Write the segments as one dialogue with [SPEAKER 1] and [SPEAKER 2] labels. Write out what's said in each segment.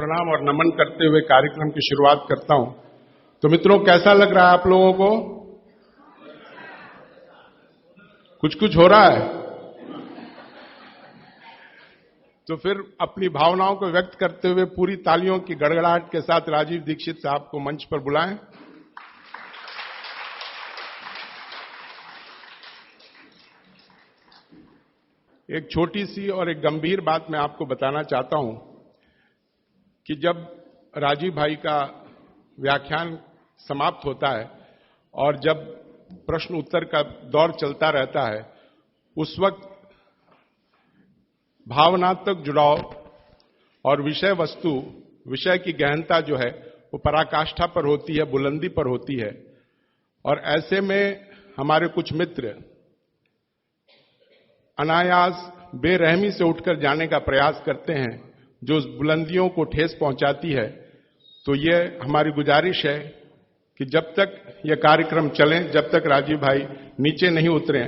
[SPEAKER 1] प्रणाम और नमन करते हुए कार्यक्रम की शुरुआत करता हूं। तो मित्रों, कैसा लग रहा है आप लोगों को? कुछ कुछ हो रहा है? तो फिर अपनी भावनाओं को व्यक्त करते हुए पूरी तालियों की गड़गड़ाहट के साथ राजीव दीक्षित साहब को मंच पर बुलाएं। एक छोटी सी और एक गंभीर बात मैं आपको बताना चाहता हूं कि जब राजीव भाई का व्याख्यान समाप्त होता है और जब प्रश्न उत्तर का दौर चलता रहता है, उस वक्त भावनात्मक जुड़ाव और विषय वस्तु, विषय की गहनता जो है वो पराकाष्ठा पर होती है, बुलंदी पर होती है। और ऐसे में हमारे कुछ मित्र अनायास बेरहमी से उठकर जाने का प्रयास करते हैं, जो उस बुलंदियों को ठेस पहुंचाती है। तो ये हमारी गुजारिश है कि जब तक ये कार्यक्रम चले, जब तक राजीव भाई नीचे नहीं उतरे,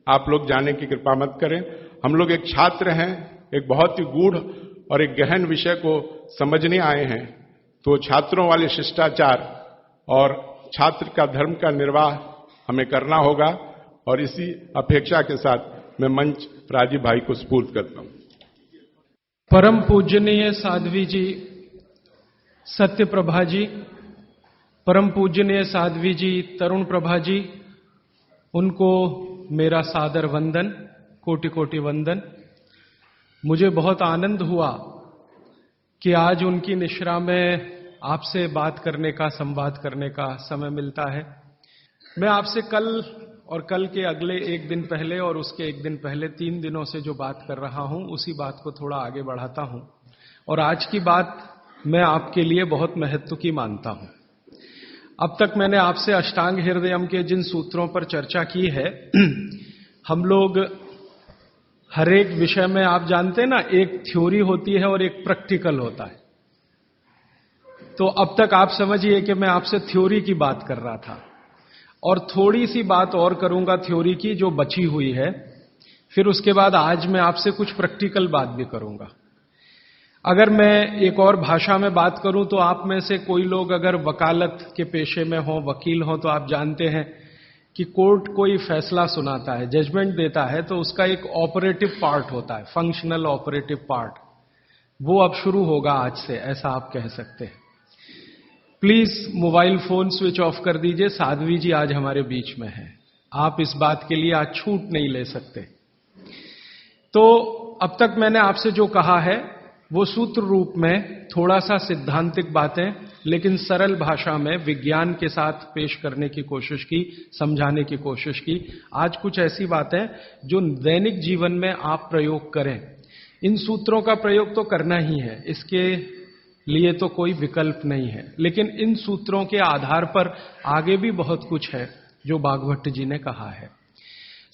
[SPEAKER 1] आप लोग जाने की कृपा मत करें। हम लोग एक छात्र हैं, एक बहुत ही गूढ़ और एक गहन विषय को समझने आए हैं। तो छात्रों वाले शिष्टाचार और छात्र का धर्म का निर्वाह हमें करना होगा। और इसी अपेक्षा के साथ मैं मंच राजीव भाई को सुपुर्द करता हूं।
[SPEAKER 2] परम पूजनीय साध्वी जी, सत्य प्रभा जी, परम पूजनीय साध्वी जी, तरुण प्रभा जी, उनको मेरा सादर वंदन, कोटि कोटि वंदन। मुझे बहुत आनंद हुआ कि आज उनकी निश्रा में आपसे बात करने का, संवाद करने का समय मिलता है। मैं आपसे कल और कल के अगले एक दिन पहले और उसके एक दिन पहले 3 दिनों से जो बात कर रहा हूं, उसी बात को थोड़ा आगे बढ़ाता हूं। और आज की बात मैं आपके लिए बहुत महत्व की मानता हूं। अब तक मैंने आपसे अष्टांग हृदयम के जिन सूत्रों पर चर्चा की है, हम लोग हर एक विषय में, आप जानते हैं ना, एक थ्योरी होती है और एक प्रैक्टिकल होता है। तो अब तक आप समझिए कि मैं आपसे थ्योरी की बात कर रहा था और थोड़ी सी बात और करूंगा थ्योरी की जो बची हुई है। फिर उसके बाद आज मैं आपसे कुछ प्रैक्टिकल बात भी करूंगा। अगर मैं एक और भाषा में बात करूं तो आप में से कोई लोग अगर वकालत के पेशे में हो, वकील हो, तो आप जानते हैं कि कोर्ट कोई फैसला सुनाता है, जजमेंट देता है, तो उसका एक ऑपरेटिव पार्ट होता है, फंक्शनल ऑपरेटिव पार्ट। वो अब शुरू होगा आज से, ऐसा आप कह सकते हैं। Please mobile phone switch off कर दीजिए। साध्वी जी आज हमारे बीच में है, आप इस बात के लिए आज छूट नहीं ले सकते। तो अब तक मैंने आपसे जो कहा है वो सूत्र रूप में थोड़ा सा सिद्धांतिक बातें, लेकिन सरल भाषा में विज्ञान के साथ पेश करने की कोशिश की, समझाने की कोशिश की। आज कुछ ऐसी बातें जो दैनिक जीवन में आप प्रयोग करें। इन सूत्रों का प्रयोग तो करना ही है, इसके लिए तो कोई विकल्प नहीं है। लेकिन इन सूत्रों के आधार पर आगे भी बहुत कुछ है जो भागवत जी ने कहा है।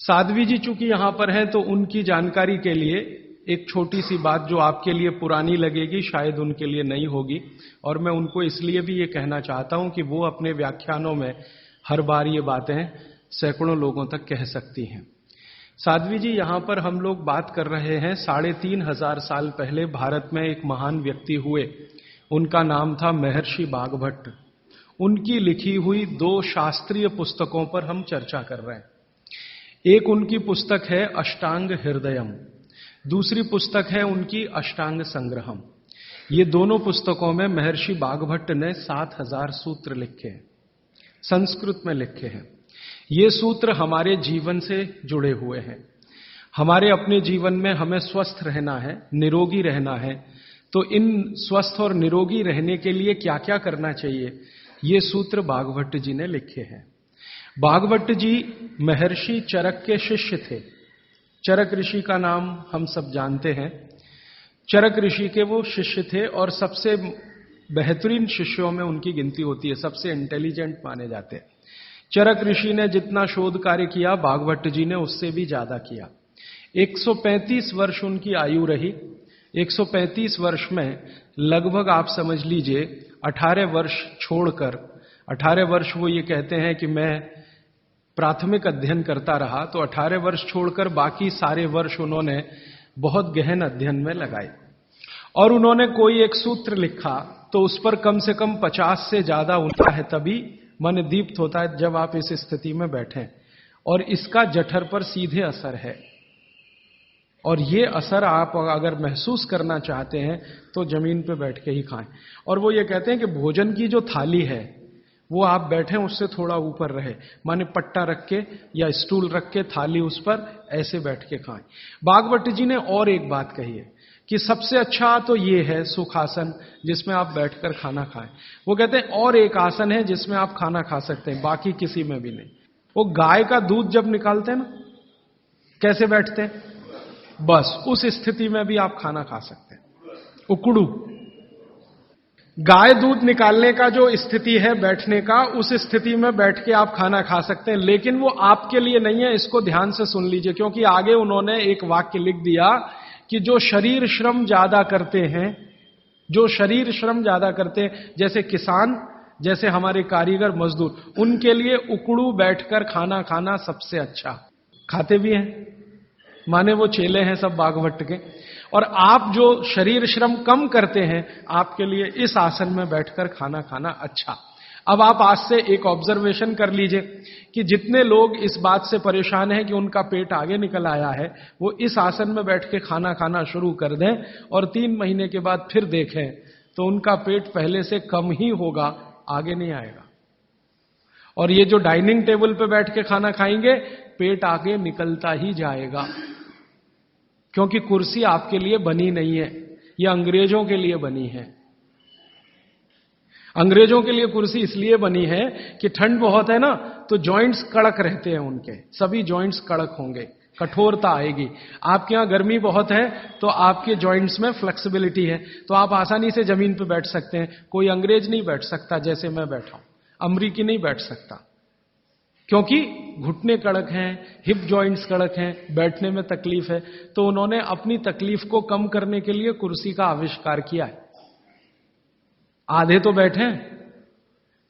[SPEAKER 2] साध्वी जी चूंकि यहां पर हैं, तो उनकी जानकारी के लिए एक छोटी सी बात जो आपके लिए पुरानी लगेगी, शायद उनके लिए नई होगी। और मैं उनको इसलिए भी ये कहना चाहता हूं कि वो अपने व्याख्यानों में हर बार ये बातें सैकड़ों लोगों तक कह सकती हैं। साध्वी जी, यहां पर हम लोग बात कर रहे हैं 3500 साल पहले भारत में एक महान व्यक्ति हुए। उनका नाम था महर्षि बागभट्ट। उनकी लिखी हुई 2 शास्त्रीय पुस्तकों पर हम चर्चा कर रहे हैं। एक उनकी पुस्तक है अष्टांग हृदयम, दूसरी पुस्तक है उनकी अष्टांग संग्रहम। ये दोनों पुस्तकों में महर्षि बागभट्ट ने 7000 सूत्र लिखे हैं, संस्कृत में लिखे हैं। ये सूत्र हमारे जीवन से जुड़े हुए हैं। हमारे अपने जीवन में हमें स्वस्थ रहना है, निरोगी रहना है, तो इन स्वस्थ और निरोगी रहने के लिए क्या क्या करना चाहिए, ये सूत्र भागवत जी ने लिखे हैं। भागवत जी महर्षि चरक के शिष्य थे। चरक ऋषि का नाम हम सब जानते हैं। चरक ऋषि के वो शिष्य थे और सबसे बेहतरीन शिष्यों में उनकी गिनती होती है, सबसे इंटेलिजेंट माने जाते हैं। चरक ऋषि ने जितना शोध कार्य किया, भागवत जी ने उससे भी ज्यादा किया। 135 वर्ष उनकी आयु रही। 135 वर्ष में लगभग आप समझ लीजिए 18 वर्ष छोड़कर, 18 वर्ष वो ये कहते हैं कि मैं प्राथमिक अध्ययन करता रहा, तो 18 वर्ष छोड़कर बाकी सारे वर्ष उन्होंने बहुत गहन अध्ययन में लगाए। और उन्होंने कोई एक सूत्र लिखा तो उस पर कम से कम 50 से ज्यादा उठता है, तभी मन दीप्त होता है जब आप इस स्थिति में बैठे। और इसका जठर पर सीधे असर है, और ये असर आप अगर महसूस करना चाहते हैं तो जमीन पे बैठ के ही खाएं। और वो ये कहते हैं कि भोजन की जो थाली है वो आप बैठे उससे थोड़ा ऊपर रहे, माने पट्टा रख के या स्टूल रख के थाली उस पर ऐसे बैठ के खाएं। भागवत जी ने और एक बात कही है कि सबसे अच्छा तो ये है सुखासन, जिसमें आप बैठकर खाना खाएं। वो कहते हैं और एक आसन है जिसमें आप खाना खा सकते हैं, बाकी किसी में भी नहीं। वो गाय का दूध जब निकालते हैं ना, कैसे बैठते हैं, बस उस स्थिति में भी आप खाना खा सकते हैं, उकड़ू। गाय दूध निकालने का जो स्थिति है बैठने का, उस स्थिति में बैठ के आप खाना खा सकते हैं, लेकिन वो आपके लिए नहीं है। इसको ध्यान से सुन लीजिए, क्योंकि आगे उन्होंने एक वाक्य लिख दिया कि जो शरीर श्रम ज्यादा करते हैं, जो शरीर श्रम ज्यादा करते हैं, जैसे किसान, जैसे हमारे कारीगर मजदूर, उनके लिए उकड़ू बैठकर खाना खाना सबसे अच्छा। खाते भी हैं, माने वो चेले हैं सब बागभट्ट के। और आप जो शरीर श्रम कम करते हैं, आपके लिए इस आसन में बैठकर खाना खाना अच्छा। अब आप आज से एक ऑब्जर्वेशन कर लीजिए कि जितने लोग इस बात से परेशान हैं कि उनका पेट आगे निकल आया है, वो इस आसन में बैठ के खाना खाना शुरू कर दें और 3 महीने के बाद फिर देखें तो उनका पेट पहले से कम ही होगा, आगे नहीं आएगा। और ये जो डाइनिंग टेबल पे बैठ के खाना खाएंगे, पेट आगे निकलता ही जाएगा, क्योंकि कुर्सी आपके लिए बनी नहीं है, ये अंग्रेजों के लिए बनी है। अंग्रेजों के लिए कुर्सी इसलिए बनी है कि ठंड बहुत है ना, तो जॉइंट्स कड़क रहते हैं उनके, सभी जॉइंट्स कड़क होंगे, कठोरता आएगी। आपके यहां गर्मी बहुत है तो आपके जॉइंट्स में फ्लेक्सिबिलिटी है, तो आप आसानी से जमीन पर बैठ सकते हैं। कोई अंग्रेज नहीं बैठ सकता जैसे मैं बैठा हूं, अमरीकी नहीं बैठ सकता, क्योंकि घुटने कड़क हैं, हिप जॉइंट्स कड़क हैं, बैठने में तकलीफ है। तो उन्होंने अपनी तकलीफ को कम करने के लिए कुर्सी का आविष्कार किया है। आधे तो बैठे,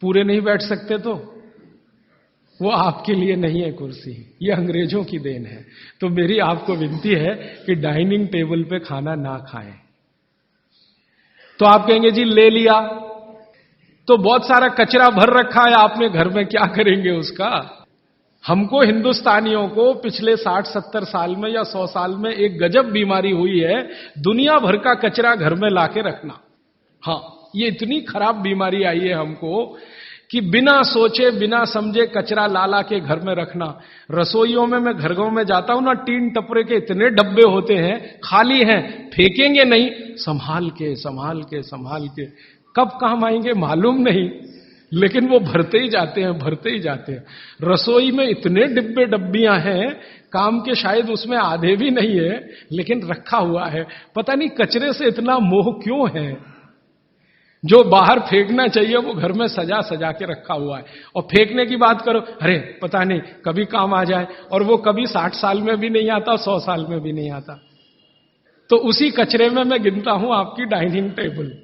[SPEAKER 2] पूरे नहीं बैठ सकते, तो वो आपके लिए नहीं है कुर्सी, ये अंग्रेजों की देन है। तो मेरी आपको विनती है कि डाइनिंग टेबल पे खाना ना खाएं। तो आप कहेंगे जी ले लिया तो बहुत सारा कचरा भर रखा है आपने घर में, क्या करेंगे उसका? हमको हिंदुस्तानियों को पिछले 60-70 साल में या 100 साल में एक गजब बीमारी हुई है, दुनिया भर का कचरा घर में लाके रखना। हाँ, ये इतनी खराब बीमारी आई है हमको कि बिना सोचे बिना समझे कचरा ला के घर में रखना। रसोइयों में मैं घरों में जाता हूं ना, टीन टपरे के इतने डब्बे होते हैं, खाली हैं, फेंकेंगे नहीं, संभाल के संभाल के संभाल के, कब काम आएंगे मालूम नहीं, लेकिन वो भरते ही जाते हैं, भरते ही जाते हैं। रसोई में इतने डिब्बे डब्बियां हैं, काम के शायद उसमें आधे भी नहीं है, लेकिन रखा हुआ है। पता नहीं कचरे से इतना मोह क्यों है। जो बाहर फेंकना चाहिए वो घर में सजा सजा के रखा हुआ है। और फेंकने की बात करो, अरे पता नहीं कभी काम आ जाए, और वो कभी 60 साल में भी नहीं आता, 100 साल में भी नहीं आता। तो उसी कचरे में मैं गिनता हूं आपकी डाइनिंग टेबल।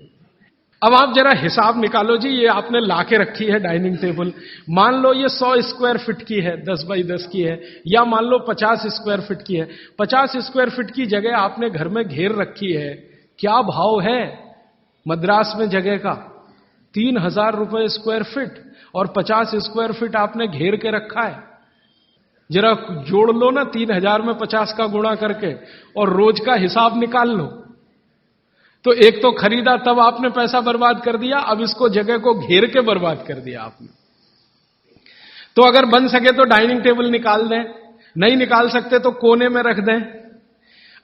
[SPEAKER 2] अब आप जरा हिसाब निकालो जी, ये आपने लाके रखी है डाइनिंग टेबल, मान लो ये 100 स्क्वायर फीट की है, 10 बाई 10 की है, या मान लो 50 स्क्वायर फीट की है। 50 स्क्वायर फीट की जगह आपने घर में घेर रखी है, क्या भाव है मद्रास में जगह का? 3000 रुपए स्क्वायर फीट, और 50 स्क्वायर फीट आपने घेर के रखा है। जरा जोड़ लो ना 3000 में 50 का गुणा करके, और रोज का हिसाब निकाल लो। तो एक तो खरीदा तब आपने पैसा बर्बाद कर दिया, अब इसको जगह को घेर के बर्बाद कर दिया आपने। तो अगर बन सके तो डाइनिंग टेबल निकाल दें, नहीं निकाल सकते तो कोने में रख दें।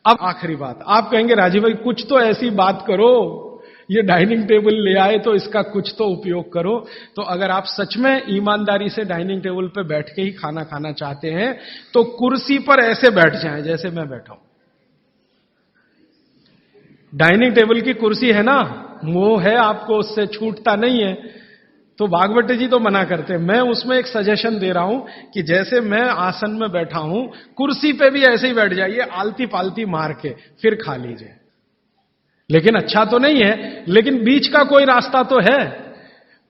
[SPEAKER 2] अब आखिरी बात, आप कहेंगे राजीव भाई कुछ तो ऐसी बात करो, ये डाइनिंग टेबल ले आए तो इसका कुछ तो उपयोग करो। तो अगर आप सच में ईमानदारी से डाइनिंग टेबल पे बैठ के ही खाना खाना चाहते हैं, तो कुर्सी पर ऐसे बैठ जाएं जैसे मैं बैठा हूं। डाइनिंग टेबल की कुर्सी है ना, मोह है आपको, उससे छूटता नहीं है। तो भागवत जी तो मना करते हैं, मैं उसमें एक सजेशन दे रहा हूं कि जैसे मैं आसन में बैठा हूं, कुर्सी पे भी ऐसे ही बैठ जाइए, आलती पालती मार के फिर खा लीजिए। लेकिन अच्छा तो नहीं है, लेकिन बीच का कोई रास्ता तो है।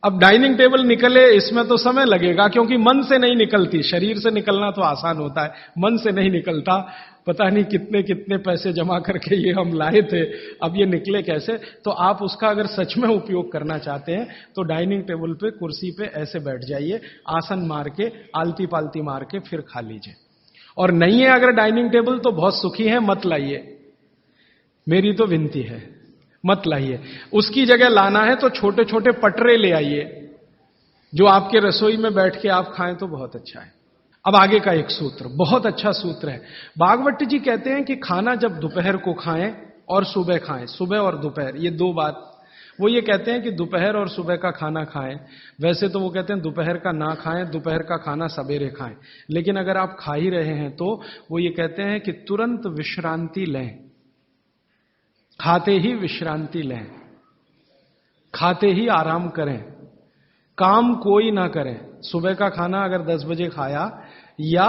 [SPEAKER 2] अब डाइनिंग टेबल निकले इसमें तो समय लगेगा, क्योंकि मन से नहीं निकलती। शरीर से निकलना तो आसान होता है, मन से नहीं निकलता। पता नहीं कितने कितने पैसे जमा करके ये हम लाए थे, अब ये निकले कैसे। तो आप उसका अगर सच में उपयोग करना चाहते हैं तो डाइनिंग टेबल पे, कुर्सी पे ऐसे बैठ जाइए, आसन मार के, आलती पालती मार के फिर खा लीजिए। और नहीं है अगर डाइनिंग टेबल तो बहुत सुखी है, मत लाइए, मेरी तो विनती है, मत लाइए। उसकी जगह लाना है तो छोटे छोटे पटरे ले आइए, जो आपके रसोई में बैठ के आप खाएं तो बहुत अच्छा है। अब आगे का एक सूत्र, बहुत अच्छा सूत्र है। भागवत जी कहते हैं कि खाना जब दोपहर को खाएं और सुबह खाएं, सुबह और दोपहर, ये दो बात। वो ये कहते हैं कि दोपहर और सुबह का खाना खाएं। वैसे तो वो कहते हैं दोपहर का ना खाएं, दोपहर का खाना सवेरे खाएं। लेकिन अगर आप खा ही रहे हैं तो वो ये कहते हैं कि तुरंत विश्रांति लें, खाते ही विश्रांति लें, खाते ही आराम करें, काम कोई ना करें। सुबह का खाना अगर 10 बजे खाया या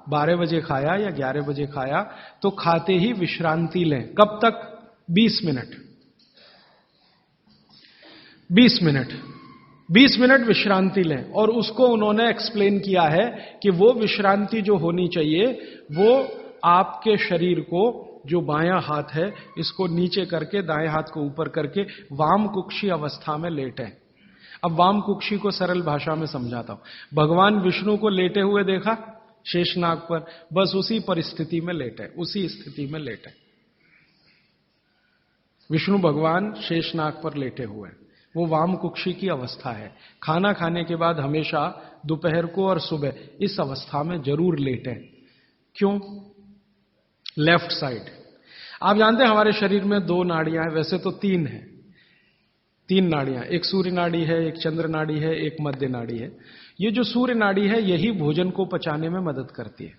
[SPEAKER 2] 12 बजे खाया या 11 बजे खाया तो खाते ही विश्रांति लें। कब तक? 20 मिनट, 20 मिनट, 20 मिनट विश्रांति लें। और उसको उन्होंने एक्सप्लेन किया है कि वो विश्रांति जो होनी चाहिए वो आपके शरीर को, जो बायां हाथ है इसको नीचे करके, दाएं हाथ को ऊपर करके वाम कुक्षी अवस्था में लेटें। अब वाम कुक्षी को सरल भाषा में समझाता हूं। भगवान विष्णु को लेटे हुए देखा शेषनाग पर, बस उसी परिस्थिति में लेटे, उसी स्थिति में लेटे। विष्णु भगवान शेषनाग पर लेटे हुए, वो वाम कुक्षी की अवस्था है। खाना खाने के बाद हमेशा दोपहर को और सुबह इस अवस्था में जरूर लेटें। क्यों? Left side. आप जानते हैं हमारे शरीर में 2 नाड़ियां हैं, वैसे तो 3 है, 3 नाड़ियां, एक सूर्य नाड़ी है, एक चंद्र नाड़ी है, एक मध्य नाड़ी है। ये जो सूर्य नाड़ी है यही भोजन को पचाने में मदद करती है।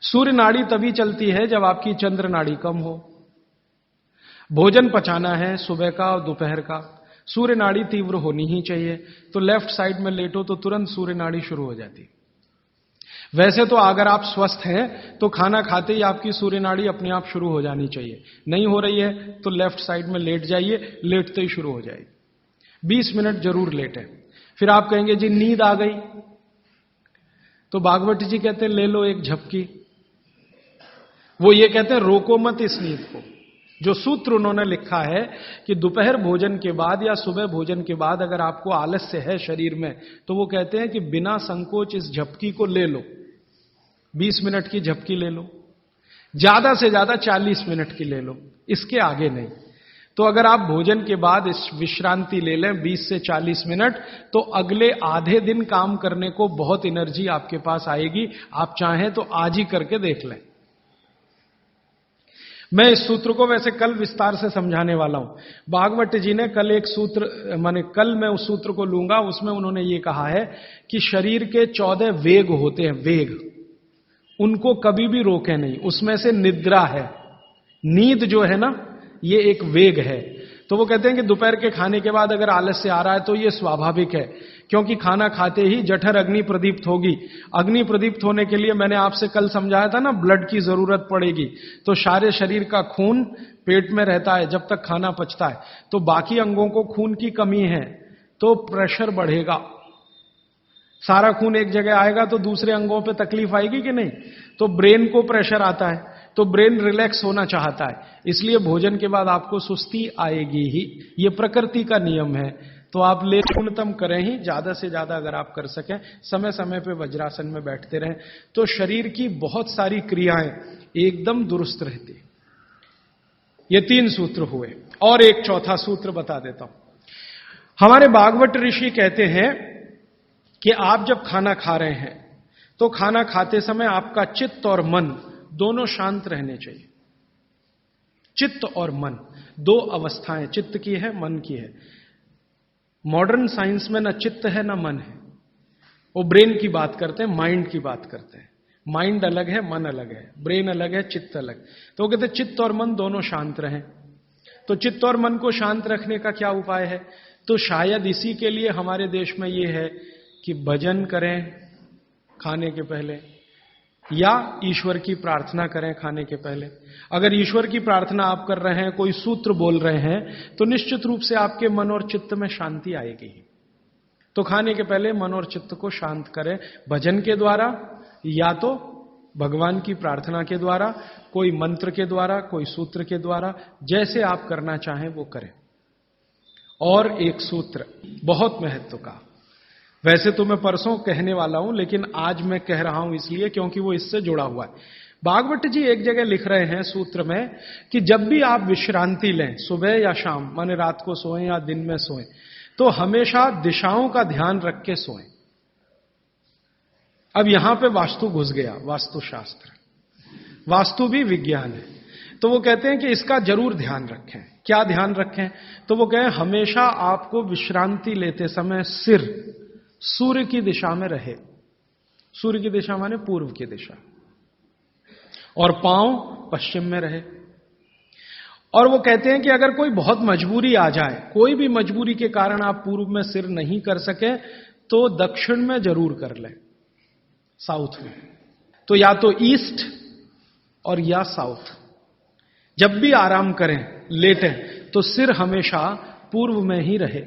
[SPEAKER 2] सूर्य नाड़ी तभी चलती है जब आपकी चंद्र नाड़ी कम हो। भोजन पचाना है सुबह का और दोपहर का, सूर्य नाड़ी तीव्र होनी ही चाहिए। तो लेफ्ट साइड में लेटो तो तुरंत सूर्य नाड़ी शुरू हो जाती। वैसे तो अगर आप स्वस्थ हैं तो खाना खाते ही आपकी सूर्य नाड़ी अपने आप शुरू हो जानी चाहिए। नहीं हो रही है तो लेफ्ट साइड में लेट जाइए, लेटते ही शुरू हो जाएगी। 20 मिनट जरूर लेटें। फिर आप कहेंगे जी नींद आ गई, तो भागवत जी कहते हैं ले लो एक झपकी। वो ये कहते हैं रोको मत इस नींद को। जो सूत्र उन्होंने लिखा है कि दोपहर भोजन के बाद या सुबह भोजन के बाद अगर आपको आलस्य है शरीर में, तो वो कहते हैं कि बिना संकोच इस झपकी को ले लो। 20 मिनट की झपकी ले लो, ज्यादा से ज्यादा 40 मिनट की ले लो, इसके आगे नहीं। तो अगर आप भोजन के बाद इस विश्रांति ले लें 20 से 40 मिनट, तो अगले आधे दिन काम करने को बहुत एनर्जी आपके पास आएगी। आप चाहें तो आज ही करके देख लें। मैं इस सूत्र को वैसे कल विस्तार से समझाने वाला हूं। भागवत जी ने कल एक सूत्र, माने कल मैं उस सूत्र को लूंगा, उसमें उन्होंने ये कहा है कि शरीर के 14 वेग होते हैं, वेग, उनको कभी भी रोके नहीं। उसमें से निद्रा है, नींद जो है ना, ये एक वेग है। तो वो कहते हैं कि दोपहर के खाने के बाद अगर आलस्य आ रहा है तो ये स्वाभाविक है, क्योंकि खाना खाते ही जठर अग्नि प्रदीप्त होगी। अग्नि प्रदीप्त होने के लिए मैंने आपसे कल समझाया था ना, ब्लड की जरूरत पड़ेगी। तो सारे शरीर का खून पेट में रहता है जब तक खाना पचता है, तो बाकी अंगों को खून की कमी है तो प्रेशर बढ़ेगा। सारा खून एक जगह आएगा तो दूसरे अंगों पे तकलीफ आएगी कि नहीं? तो ब्रेन को प्रेशर आता है, तो ब्रेन रिलैक्स होना चाहता है, इसलिए भोजन के बाद आपको सुस्ती आएगी ही। ये प्रकृति का नियम है। तो आप न्यूनतम करें ही, ज्यादा से ज्यादा अगर आप कर सकें, समय समय पे वज्रासन में बैठते रहें, तो शरीर की बहुत सारी क्रियाएं एकदम दुरुस्त रहती। ये 3 सूत्र हुए, और एक चौथा सूत्र बता देता हूं। हमारे भागवत ऋषि कहते हैं कि आप जब खाना खा रहे हैं तो खाना खाते समय आपका चित्त और मन दोनों शांत रहने चाहिए। चित्त और मन, 2 अवस्थाएं, चित्त की है, मन की है। मॉडर्न साइंस में ना चित्त है ना मन है। वो ब्रेन की बात करते हैं, माइंड की बात करते हैं। माइंड अलग है, मन अलग है, ब्रेन अलग है, चित्त अलग। तो वो कहते हैं चित्त और मन दोनों शांत रहें। तो चित्त और मन को शांत रखने का क्या उपाय है? तो शायद इसी के लिए हमारे देश में ये है कि भजन करें खाने के पहले, या ईश्वर की प्रार्थना करें खाने के पहले। अगर ईश्वर की प्रार्थना आप कर रहे हैं, कोई सूत्र बोल रहे हैं, तो निश्चित रूप से आपके मन और चित्त में शांति आएगी। तो खाने के पहले मन और चित्त को शांत करें, भजन के द्वारा या तो भगवान की प्रार्थना के द्वारा, कोई मंत्र के द्वारा, कोई सूत्र के द्वारा, जैसे आप करना चाहें वो करें। और एक सूत्र बहुत महत्व का, वैसे तो मैं परसों कहने वाला हूं, लेकिन आज मैं कह रहा हूं इसलिए क्योंकि वो इससे जुड़ा हुआ है। भागवत जी एक जगह लिख रहे हैं सूत्र में कि जब भी आप विश्रांति लें, सुबह या शाम, माने रात को सोएं या दिन में सोएं, तो हमेशा दिशाओं का ध्यान रख के सोएं। अब यहां पे वास्तु घुस गया, वास्तुशास्त्र, वास्तु भी विज्ञान है। तो वो कहते हैं कि इसका जरूर ध्यान रखें। क्या ध्यान रखें? तो वो कहें हमेशा आपको विश्रांति लेते समय सिर सूर्य की दिशा में रहे। सूर्य की दिशा माने पूर्व की दिशा, और पांव पश्चिम में रहे। और वो कहते हैं कि अगर कोई बहुत मजबूरी आ जाए, कोई भी मजबूरी के कारण आप पूर्व में सिर नहीं कर सके, तो दक्षिण में जरूर कर लें, साउथ में। तो या तो ईस्ट और या साउथ। जब भी आराम करें, लेटें, तो सिर हमेशा पूर्व में ही रहे,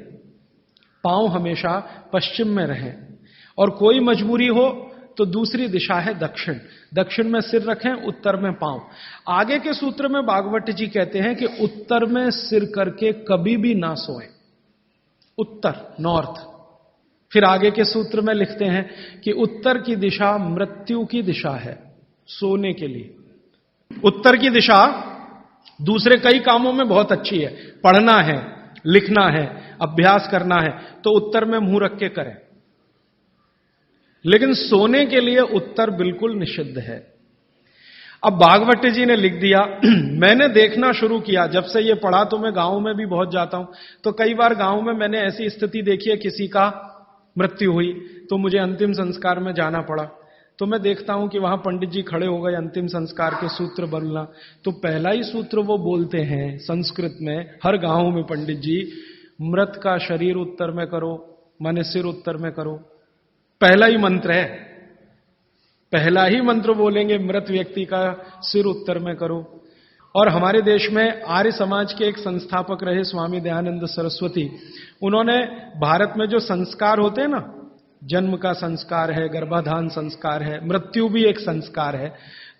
[SPEAKER 2] पांव हमेशा पश्चिम में रहे। और कोई मजबूरी हो तो दूसरी दिशा है दक्षिण, दक्षिण में सिर रखें, उत्तर में पांव। आगे के सूत्र में भागवत जी कहते हैं कि उत्तर में सिर करके कभी भी ना सोएं, उत्तर, नॉर्थ। फिर आगे के सूत्र में लिखते हैं कि उत्तर की दिशा मृत्यु की दिशा है, सोने के लिए। उत्तर की दिशा दूसरे कई कामों में बहुत अच्छी है, पढ़ना है, लिखना है, अभ्यास करना है, तो उत्तर में मुंह रख के करें। लेकिन सोने के लिए उत्तर बिल्कुल निषिद्ध है। अब भागवत जी ने लिख दिया, मैंने देखना शुरू किया, जब से ये पढ़ा तो मैं गांव में भी बहुत जाता हूं, तो कई बार गांव में मैंने ऐसी स्थिति देखी है, किसी का मृत्यु हुई तो मुझे अंतिम संस्कार में जाना पड़ा। तो मैं देखता हूं कि वहां पंडित जी खड़े हो गए अंतिम संस्कार के सूत्र बोलना। तो पहला ही सूत्र वो बोलते हैं संस्कृत में, हर गांव में पंडित जी, मृत का शरीर उत्तर में करो, माने सिर उत्तर में करो। पहला ही मंत्र है, पहला ही मंत्र बोलेंगे, मृत व्यक्ति का सिर उत्तर में करो। और हमारे देश में आर्य समाज के एक संस्थापक रहे स्वामी दयानंद सरस्वती, उन्होंने भारत में जो संस्कार होते हैं ना, जन्म का संस्कार है, गर्भाधान संस्कार है, मृत्यु भी एक संस्कार है,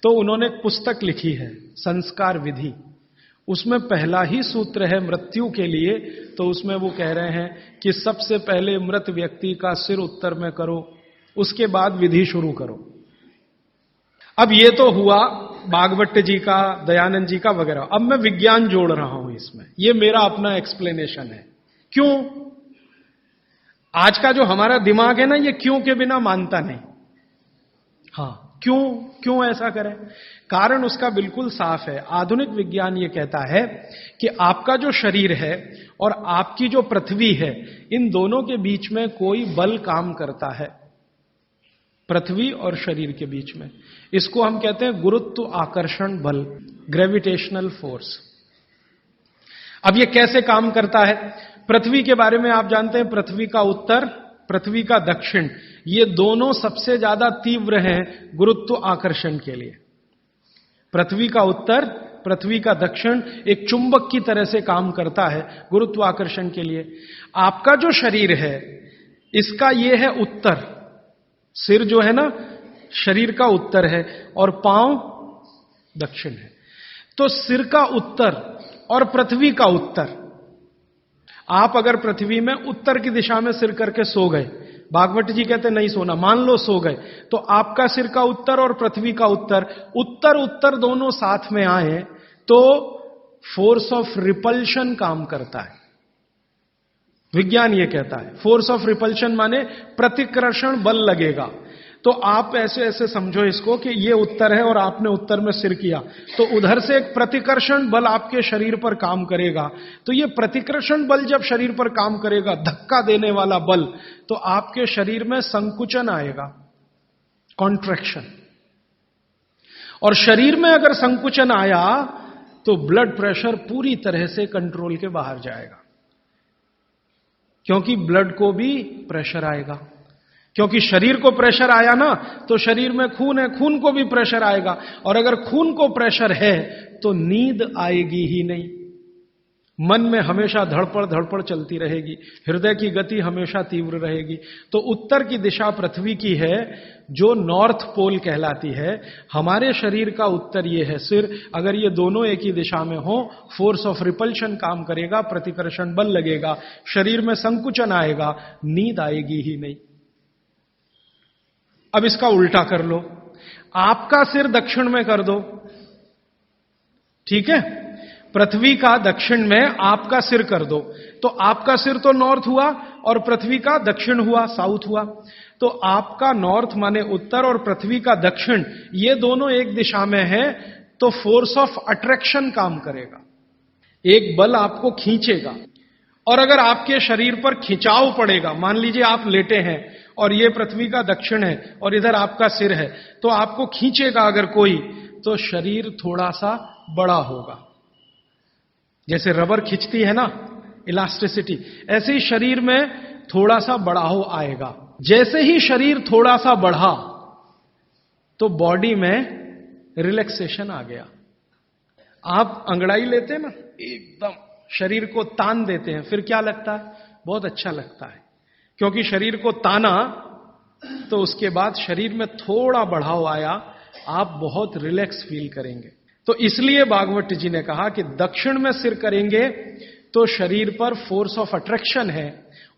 [SPEAKER 2] तो उन्होंने एक पुस्तक लिखी है संस्कार विधि। उसमें पहला ही सूत्र है मृत्यु के लिए। तो उसमें वो कह रहे हैं कि सबसे पहले मृत व्यक्ति का सिर उत्तर में करो, उसके बाद विधि शुरू करो। अब ये तो हुआ भागवत जी का, दयानंद जी का वगैरह। अब मैं विज्ञान जोड़ रहा हूं इसमें, ये मेरा अपना एक्सप्लेनेशन है। क्यों? आज का जो हमारा दिमाग है ना, ये क्यों के बिना मानता नहीं। हाँ, क्यों ऐसा करें? कारण उसका बिल्कुल साफ है। आधुनिक विज्ञान ये कहता है कि आपका जो शरीर है और आपकी जो पृथ्वी है, इन दोनों के बीच में कोई बल काम करता है, पृथ्वी और शरीर के बीच में। इसको हम कहते हैं गुरुत्व आकर्षण बल, ग्रेविटेशनल फोर्स। अब ये कैसे काम करता है? पृथ्वी के बारे में आप जानते हैं, पृथ्वी का उत्तर, पृथ्वी का दक्षिण, ये दोनों सबसे ज्यादा तीव्र हैं गुरुत्व आकर्षण के लिए। पृथ्वी का उत्तर, पृथ्वी का दक्षिण एक चुंबक की तरह से काम करता है गुरुत्वाकर्षण के लिए। आपका जो शरीर है, इसका ये है उत्तर, सिर जो है ना शरीर का उत्तर है और पांव दक्षिण है। तो सिर का उत्तर और पृथ्वी का उत्तर, आप अगर पृथ्वी में उत्तर की दिशा में सिर करके सो गए, भागवत जी कहते नहीं सोना, मान लो सो गए, तो आपका सिर का उत्तर और पृथ्वी का उत्तर, उत्तर उत्तर दोनों साथ में आए तो फोर्स ऑफ रिपल्शन काम करता है। विज्ञान ये कहता है फोर्स ऑफ रिपल्शन माने प्रतिकर्षण बल लगेगा। तो आप ऐसे ऐसे समझो इसको कि ये उत्तर है और आपने उत्तर में सिर किया, तो उधर से एक प्रतिकर्षण बल आपके शरीर पर काम करेगा। तो ये प्रतिकर्षण बल जब शरीर पर काम करेगा, धक्का देने वाला बल, तो आपके शरीर में संकुचन आएगा, कॉन्ट्रैक्शन। और शरीर में अगर संकुचन आया तो ब्लड प्रेशर पूरी तरह से कंट्रोल के बाहर जाएगा, क्योंकि ब्लड को भी प्रेशर आएगा। क्योंकि शरीर को प्रेशर आया ना, तो शरीर में खून है, खून को भी प्रेशर आएगा, और अगर खून को प्रेशर है तो नींद आएगी ही नहीं। मन में हमेशा धड़पड़ धड़पड़ चलती रहेगी, हृदय की गति हमेशा तीव्र रहेगी। तो उत्तर की दिशा पृथ्वी की है, जो नॉर्थ पोल कहलाती है। हमारे शरीर का उत्तर ये है सिर। अगर ये दोनों एक ही दिशा में हो, फोर्स ऑफ रिपल्शन काम करेगा, प्रतिकर्षण बल लगेगा, शरीर में संकुचन आएगा, नींद आएगी ही नहीं। अब इसका उल्टा कर लो, आपका सिर दक्षिण में कर दो, ठीक है? पृथ्वी का दक्षिण में आपका सिर कर दो, तो आपका सिर तो नॉर्थ हुआ और पृथ्वी का दक्षिण हुआ, साउथ हुआ। तो आपका नॉर्थ माने उत्तर और पृथ्वी का दक्षिण, ये दोनों एक दिशा में है, तो फोर्स ऑफ अट्रैक्शन काम करेगा, एक बल आपको खींचेगा। और अगर आपके शरीर पर खिंचाव पड़ेगा, मान लीजिए आप लेटे हैं और ये पृथ्वी का दक्षिण है और इधर आपका सिर है, तो आपको खींचेगा अगर कोई, तो शरीर थोड़ा सा बड़ा होगा। जैसे रबर खिंचती है ना, इलास्टिसिटी, ऐसे ही शरीर में थोड़ा सा बढ़ाव आएगा। जैसे ही शरीर थोड़ा सा बढ़ा तो बॉडी में रिलैक्सेशन आ गया। आप अंगड़ाई लेते हैं ना, एकदम शरीर को तान देते हैं, फिर क्या लगता है? बहुत अच्छा लगता है, क्योंकि शरीर को ताना तो उसके बाद शरीर में थोड़ा बढ़ाव आया, आप बहुत रिलैक्स फील करेंगे। तो इसलिए भागवत जी ने कहा कि दक्षिण में सिर करेंगे तो शरीर पर फोर्स ऑफ अट्रैक्शन है,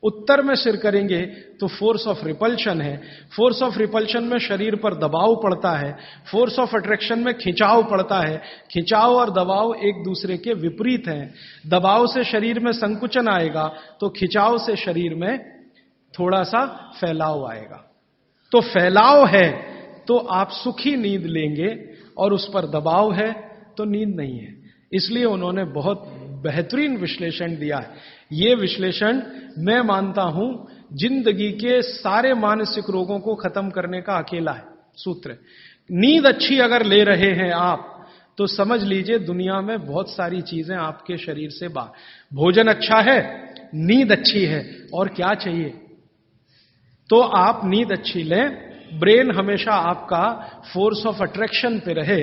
[SPEAKER 2] उत्तर में सिर करेंगे तो फोर्स ऑफ रिपल्शन है। फोर्स ऑफ रिपल्शन में शरीर पर दबाव पड़ता है, फोर्स ऑफ अट्रैक्शन में खिंचाव पड़ता है। खिंचाव और दबाव एक दूसरे के विपरीत हैं। दबाव से शरीर में संकुचन आएगा, तो खिंचाव से शरीर में थोड़ा सा फैलाव आएगा। तो फैलाव है तो आप सुखी नींद लेंगे, और उस पर दबाव है तो नींद नहीं है। इसलिए उन्होंने बहुत बेहतरीन विश्लेषण दिया है। यह विश्लेषण मैं मानता हूं जिंदगी के सारे मानसिक रोगों को खत्म करने का अकेला है सूत्र। नींद अच्छी अगर ले रहे हैं आप, तो समझ लीजिए दुनिया में बहुत सारी चीजें आपके शरीर से बाहर। भोजन अच्छा है, नींद अच्छी है, और क्या चाहिए? तो आप नींद अच्छी लें, ब्रेन हमेशा आपका फोर्स ऑफ अट्रैक्शन पे रहे,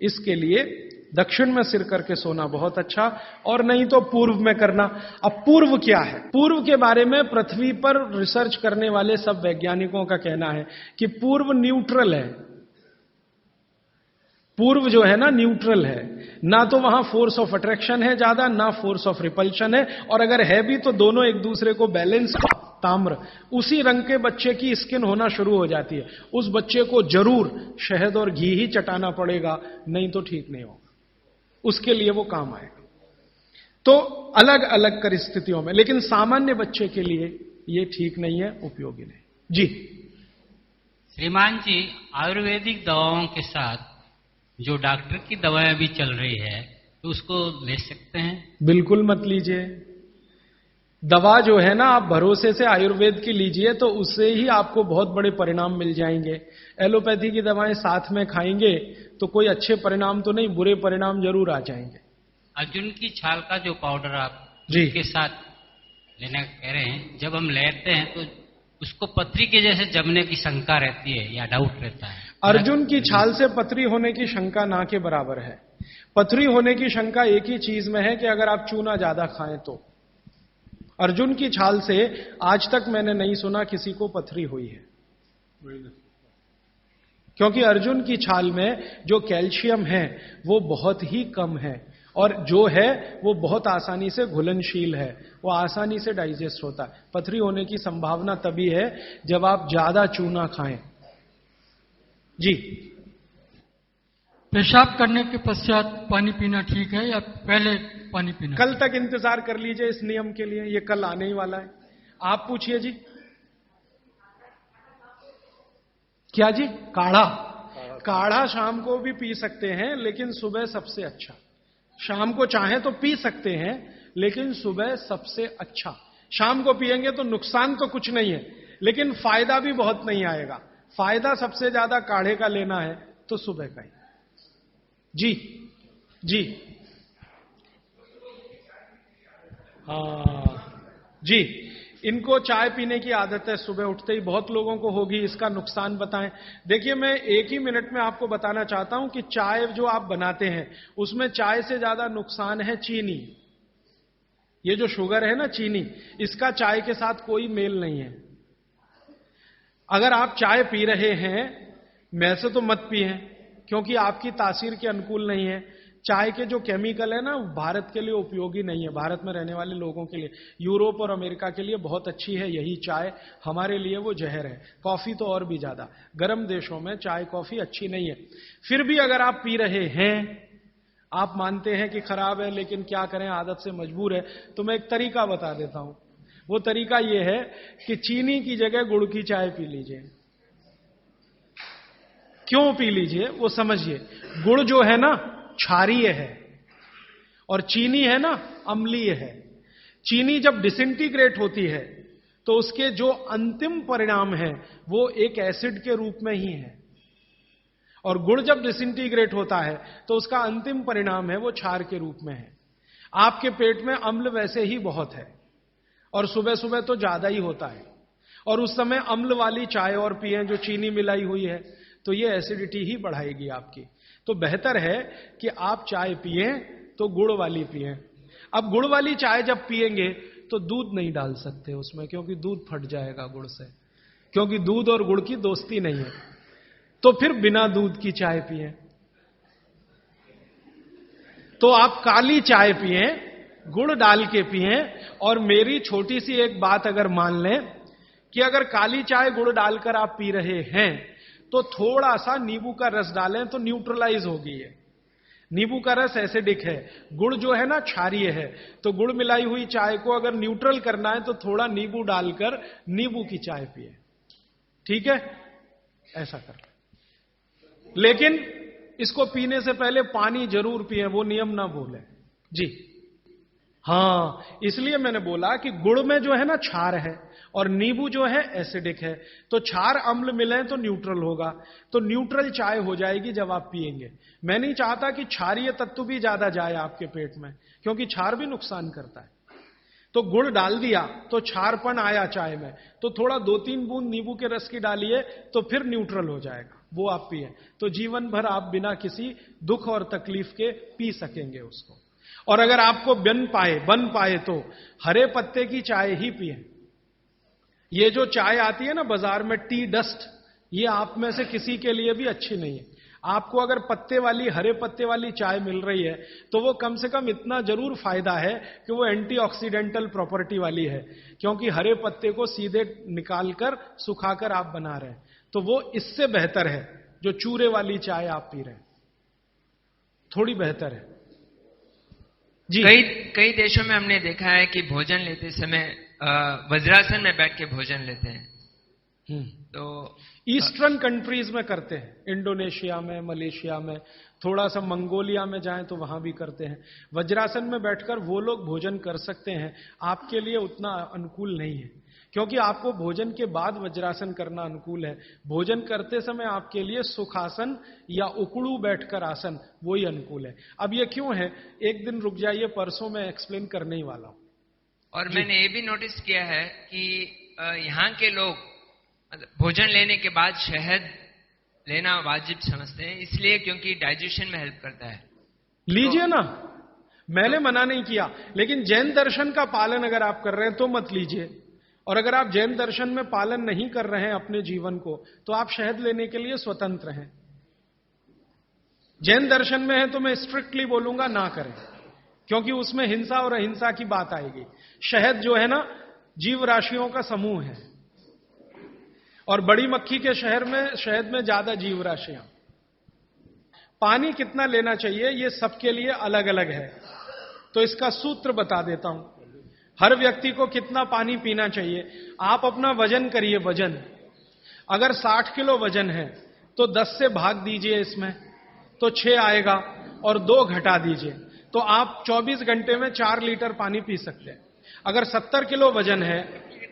[SPEAKER 2] इसके लिए दक्षिण में सिर करके सोना बहुत अच्छा, और नहीं तो पूर्व में करना। अब पूर्व क्या है? पूर्व के बारे में पृथ्वी पर रिसर्च करने वाले सब वैज्ञानिकों का कहना है कि पूर्व न्यूट्रल है। पूर्व जो है ना, न्यूट्रल है, ना तो वहां फोर्स ऑफ अट्रैक्शन है ज्यादा, ना फोर्स ऑफ रिपल्शन है, और अगर है भी तो दोनों एक दूसरे को बैलेंस। ताम्र, उसी रंग के बच्चे की स्किन होना शुरू हो जाती है, उस बच्चे को जरूर शहद और घी ही चटाना पड़ेगा, नहीं तो ठीक नहीं होगा, उसके लिए वो काम आएगा। तो अलग अलग परिस्थितियों में, लेकिन सामान्य बच्चे के लिए ये ठीक नहीं है, उपयोगी नहीं। जी
[SPEAKER 3] श्रीमान जी, आयुर्वेदिक दवाओं के साथ जो डॉक्टर की दवाएं भी चल रही है, तो उसको ले सकते हैं? बिल्कुल
[SPEAKER 2] मत लीजिए। दवा जो है ना, आप भरोसे से आयुर्वेद की लीजिए, तो उससे ही आपको बहुत बड़े परिणाम मिल जाएंगे। एलोपैथी की दवाएं साथ में खाएंगे तो कोई अच्छे परिणाम तो नहीं, बुरे परिणाम जरूर आ जाएंगे।
[SPEAKER 3] अर्जुन की छाल का जो पाउडर आप
[SPEAKER 2] जी
[SPEAKER 3] के साथ लेने कह रहे हैं, जब हम लेते हैं तो उसको पथरी के जैसे जमने की शंका रहती है या डाउट रहता है?
[SPEAKER 2] अर्जुन की छाल से पथरी होने की शंका ना के बराबर है। पथरी होने की शंका एक ही चीज में है कि अगर आप चूना ज्यादा खाएं तो। अर्जुन की छाल से आज तक मैंने नहीं सुना किसी को पथरी हुई है, क्योंकि अर्जुन की छाल में जो कैल्शियम है वो बहुत ही कम है, और जो है वो बहुत आसानी से घुलनशील है, वो आसानी से डाइजेस्ट होता है। पथरी होने की संभावना तभी है जब आप ज्यादा चूना खाएं। जी,
[SPEAKER 4] पेशाब करने के पश्चात पानी पीना ठीक है या पहले पानी पीना?
[SPEAKER 2] कल तक इंतजार कर लीजिए इस नियम के लिए, ये कल आने ही वाला है। आप पूछिए जी। क्या जी? काढ़ा? काढ़ा शाम को भी पी सकते हैं, लेकिन सुबह सबसे अच्छा। शाम को चाहे तो पी सकते हैं, लेकिन सुबह सबसे अच्छा। शाम को पिएंगे तो नुकसान तो कुछ नहीं है, लेकिन फायदा भी बहुत नहीं आएगा। फायदा सबसे ज्यादा काढ़े का लेना है तो सुबह का ही। जी जी हाँ जी, इनको चाय पीने की आदत है सुबह उठते ही, बहुत लोगों को होगी, इसका नुकसान बताएं। देखिए, मैं एक ही मिनट में आपको बताना चाहता हूं कि चाय जो आप बनाते हैं उसमें चाय से ज्यादा नुकसान है चीनी। ये जो शुगर है ना, चीनी, इसका चाय के साथ कोई मेल नहीं है। अगर आप चाय पी रहे हैं, मैं से तो मत पिए, क्योंकि आपकी तासीर के अनुकूल नहीं है। चाय के जो केमिकल है ना, भारत के लिए उपयोगी नहीं है, भारत में रहने वाले लोगों के लिए। यूरोप और अमेरिका के लिए बहुत अच्छी है यही चाय, हमारे लिए वो जहर है। कॉफी तो और भी ज्यादा, गर्म देशों में चाय कॉफी अच्छी नहीं है। फिर भी अगर आप पी रहे हैं, आप मानते हैं कि खराब है, लेकिन क्या करें, आदत से मजबूर है, तो मैं एक तरीका बता देता हूं। वो तरीका ये है कि चीनी की जगह गुड़ की चाय पी लीजिए। क्यों पी लीजिए वो समझिए। गुड़ जो है ना क्षारीय है और चीनी है ना अम्लीय है। चीनी जब डिसइंटीग्रेट होती है तो उसके जो अंतिम परिणाम है वो एक एसिड के रूप में ही है, और गुड़ जब डिसइंटीग्रेट होता है तो उसका अंतिम परिणाम है वो क्षार के रूप में है। आपके पेट में अम्ल वैसे ही बहुत है और सुबह सुबह तो ज्यादा ही होता है, और उस समय अम्ल वाली चाय और पिए जो चीनी मिलाई हुई है, तो ये एसिडिटी ही बढ़ाएगी आपकी। तो बेहतर है कि आप चाय पिए तो गुड़ वाली पिए। अब गुड़ वाली चाय जब पिएंगे तो दूध नहीं डाल सकते उसमें, क्योंकि दूध फट जाएगा गुड़ से, क्योंकि दूध और गुड़ की दोस्ती नहीं है। तो फिर बिना दूध की चाय पिए। तो आप काली चाय पिए, गुड़ डाल के पिए। और मेरी छोटी सी एक बात अगर मान लें कि अगर काली चाय गुड़ डालकर आप पी रहे हैं तो थोड़ा सा नींबू का रस डालें तो न्यूट्रलाइज होगी ये। नींबू का रस एसिडिक है, गुड़ जो है ना क्षारीय है, तो गुड़ मिलाई हुई चाय को अगर न्यूट्रल करना है तो थोड़ा नींबू डालकर नींबू की चाय पिए। ठीक है, ऐसा कर। लेकिन इसको पीने से पहले पानी जरूर पिए, वो नियम ना भूलें जी। हां, इसलिए मैंने बोला कि गुड़ में जो है ना क्षार है और नींबू जो है एसिडिक है, तो क्षार अम्ल मिले तो न्यूट्रल होगा, तो न्यूट्रल चाय हो जाएगी जब आप पिएंगे। मैं नहीं चाहता कि क्षारीय तत्व भी ज्यादा जाए आपके पेट में, क्योंकि क्षार भी नुकसान करता है। तो गुड़ डाल दिया तो क्षारपन आया चाय में, तो थोड़ा 2-3 बूंद नींबू के रस की डालिए तो फिर न्यूट्रल हो जाएगा, वो आप पिए। तो जीवन भर आप बिना किसी दुख और तकलीफ के पी सकेंगे उसको। और अगर आपको बन पाए तो हरे पत्ते की चाय ही पिए। ये जो चाय आती है ना बाजार में, टी डस्ट, ये आप में से किसी के लिए भी अच्छी नहीं है। आपको अगर पत्ते वाली, हरे पत्ते वाली चाय मिल रही है तो वो कम से कम इतना जरूर फायदा है कि वो एंटीऑक्सीडेंटल प्रॉपर्टी वाली है, क्योंकि हरे पत्ते को सीधे निकालकर सुखाकर आप बना रहे हैं। तो वो इससे बेहतर है जो चूरे वाली चाय आप पी रहे हैं, थोड़ी बेहतर है जी।
[SPEAKER 5] कई देशों में हमने देखा है कि भोजन लेते समय वज्रासन में बैठ के भोजन लेते हैं। तो
[SPEAKER 2] ईस्टर्न कंट्रीज में करते हैं, इंडोनेशिया में, मलेशिया में, थोड़ा सा मंगोलिया में जाएं तो वहां भी करते हैं। वज्रासन में बैठकर वो लोग भोजन कर सकते हैं, आपके लिए उतना अनुकूल नहीं है, क्योंकि आपको भोजन के बाद वज्रासन करना अनुकूल है। भोजन करते समय आपके लिए सुखासन या उकड़ू बैठकर आसन वही अनुकूल है। अब ये क्यों है, एक दिन रुक जाइए, परसों मैं एक्सप्लेन करने ही वाला हूं।
[SPEAKER 5] और मैंने ये भी नोटिस किया है कि यहाँ के लोग भोजन लेने के बाद शहद लेना वाजिब समझते हैं, इसलिए क्योंकि डाइजेशन में हेल्प करता है।
[SPEAKER 2] लीजिए ना, मैंने मना नहीं किया, लेकिन जैन दर्शन का पालन अगर आप कर रहे हैं तो मत लीजिए। और अगर आप जैन दर्शन में पालन नहीं कर रहे हैं अपने जीवन को, तो आप शहद लेने के लिए स्वतंत्र हैं। जैन दर्शन में है तो मैं स्ट्रिक्टली बोलूंगा ना करें, क्योंकि उसमें हिंसा और अहिंसा की बात आएगी। शहद जो है ना जीव राशियों का समूह है, और बड़ी मक्खी के शहद में ज्यादा जीव राशियां। पानी कितना लेना चाहिए ये सबके लिए अलग अलग है, तो इसका सूत्र बता देता हूं। हर व्यक्ति को कितना पानी पीना चाहिए, आप अपना वजन करिए। वजन अगर 60 किलो वजन है तो 10 से भाग दीजिए इसमें, तो 6 आएगा, और 2 घटा दीजिए, तो आप 24 घंटे में 4 लीटर पानी पी सकते हैं। अगर 70 किलो वजन है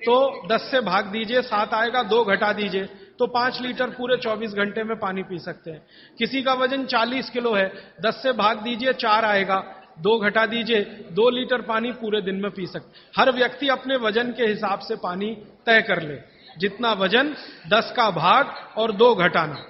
[SPEAKER 2] तो 10 से भाग दीजिए, 7 आएगा, 2 घटा दीजिए, तो 5 लीटर पूरे 24 घंटे में पानी पी सकते हैं। किसी का वजन 40 किलो है, 10 से भाग दीजिए, 4 आएगा, 2 घटा दीजिए, 2 लीटर पानी पूरे दिन में पी सकते। हर व्यक्ति अपने वजन के हिसाब से पानी तय कर ले, जितना वजन 10 का भाग और 2 घटाना।